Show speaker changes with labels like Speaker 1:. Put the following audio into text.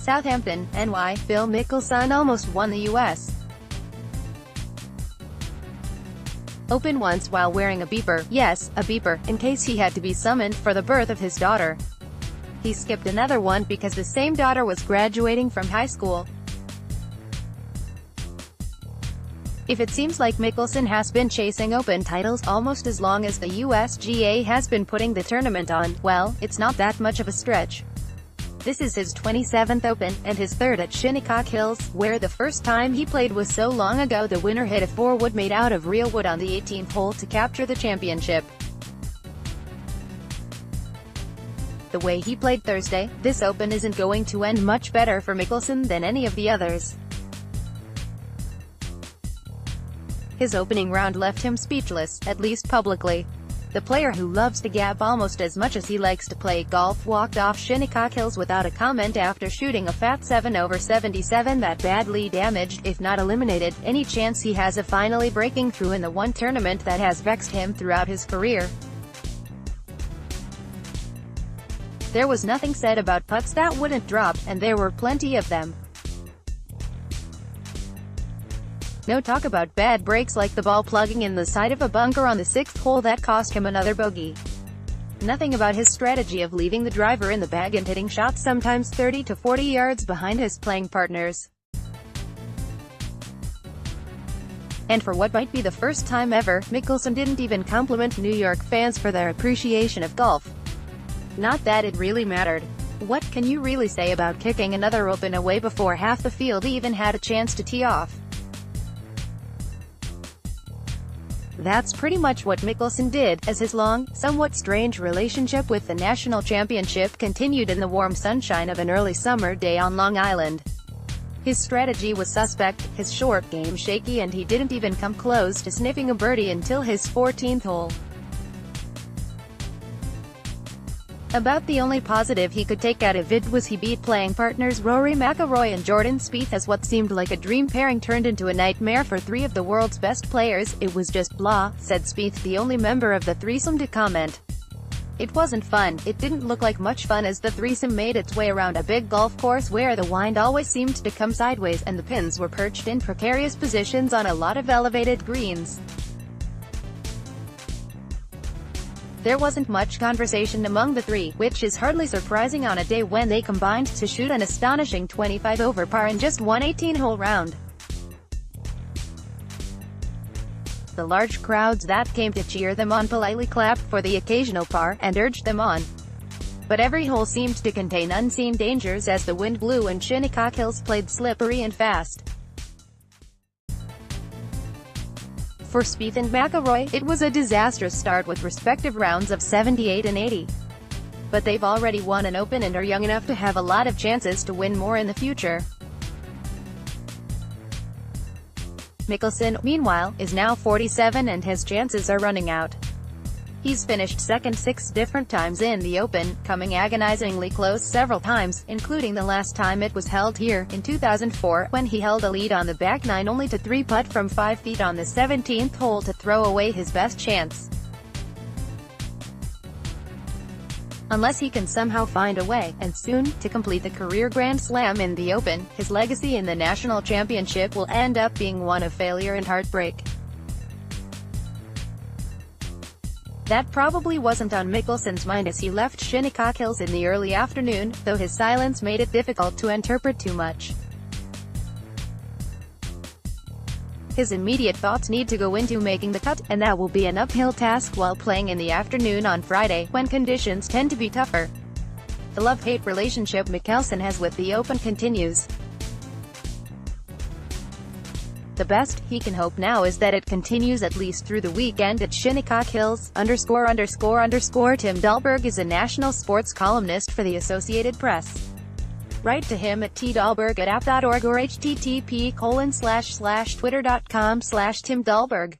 Speaker 1: Southampton, NY, Phil Mickelson almost won the U.S. Open once while wearing a beeper, yes, a beeper, in case he had to be summoned for the birth of his daughter. He skipped another one because the same daughter was graduating from high school. If it seems like Mickelson has been chasing Open titles almost as long as the USGA has been putting the tournament on, well, it's not that much of a stretch. This is his 27th Open, and his third at Shinnecock Hills, where the first time he played was so long ago the winner hit a 4-wood made out of real wood on the 18th hole to capture the championship. The way he played Thursday, this Open isn't going to end much better for Mickelson than any of the others. His opening round left him speechless, at least publicly. The player who loves to gab almost as much as he likes to play golf walked off Shinnecock Hills without a comment after shooting a fat 7 over 77 that badly damaged, if not eliminated, any chance he has of finally breaking through in the one tournament that has vexed him throughout his career. There was nothing said about putts that wouldn't drop, and there were plenty of them. No talk about bad breaks like the ball plugging in the side of a bunker on the 6th hole that cost him another bogey. Nothing about his strategy of leaving the driver in the bag and hitting shots sometimes 30 to 40 yards behind his playing partners. And for what might be the first time ever, Mickelson didn't even compliment New York fans for their appreciation of golf. Not that it really mattered. What can you really say about kicking another Open away before half the field even had a chance to tee off? That's pretty much what Mickelson did, as his long, somewhat strange relationship with the national championship continued in the warm sunshine of an early summer day on Long Island. His strategy was suspect, his short game shaky, and he didn't even come close to sniffing a birdie until his 14th hole. About the only positive he could take out of it was he beat playing partners Rory McIlroy and Jordan Spieth as what seemed like a dream pairing turned into a nightmare for three of the world's best players. "It was just blah," said Spieth, the only member of the threesome to comment. "It wasn't fun. It didn't look like much fun as the threesome made its way around a big golf course where the wind always seemed to come sideways and the pins were perched in precarious positions on a lot of elevated greens. There wasn't much conversation among the three, which is hardly surprising on a day when they combined to shoot an astonishing 25 over par in just one 18-hole round. The large crowds that came to cheer them on politely clapped for the occasional par, and urged them on. But every hole seemed to contain unseen dangers as the wind blew and Shinnecock Hills played slippery and fast. For Spieth and McIlroy, it was a disastrous start with respective rounds of 78 and 80. But they've already won an Open and are young enough to have a lot of chances to win more in the future. Mickelson, meanwhile, is now 47 and his chances are running out. He's finished second 6 different times in the Open, coming agonizingly close several times, including the last time it was held here, in 2004, when he held a lead on the back 9 only to 3-putt from 5 feet on the 17th hole to throw away his best chance. Unless he can somehow find a way, and soon, to complete the career Grand Slam in the Open, his legacy in the national championship will end up being one of failure and heartbreak. That probably wasn't on Mickelson's mind as he left Shinnecock Hills in the early afternoon, though his silence made it difficult to interpret too much. His immediate thoughts need to go into making the cut, and that will be an uphill task while playing in the afternoon on Friday, when conditions tend to be tougher. The love-hate relationship Mickelson has with the Open continues. The best he can hope now is that it continues at least through the weekend at Shinnecock Hills. ____. Tim Dahlberg is a national sports columnist for the Associated Press. Write to him at tdahlberg@app.org or http://twitter.com/Tim Dahlberg.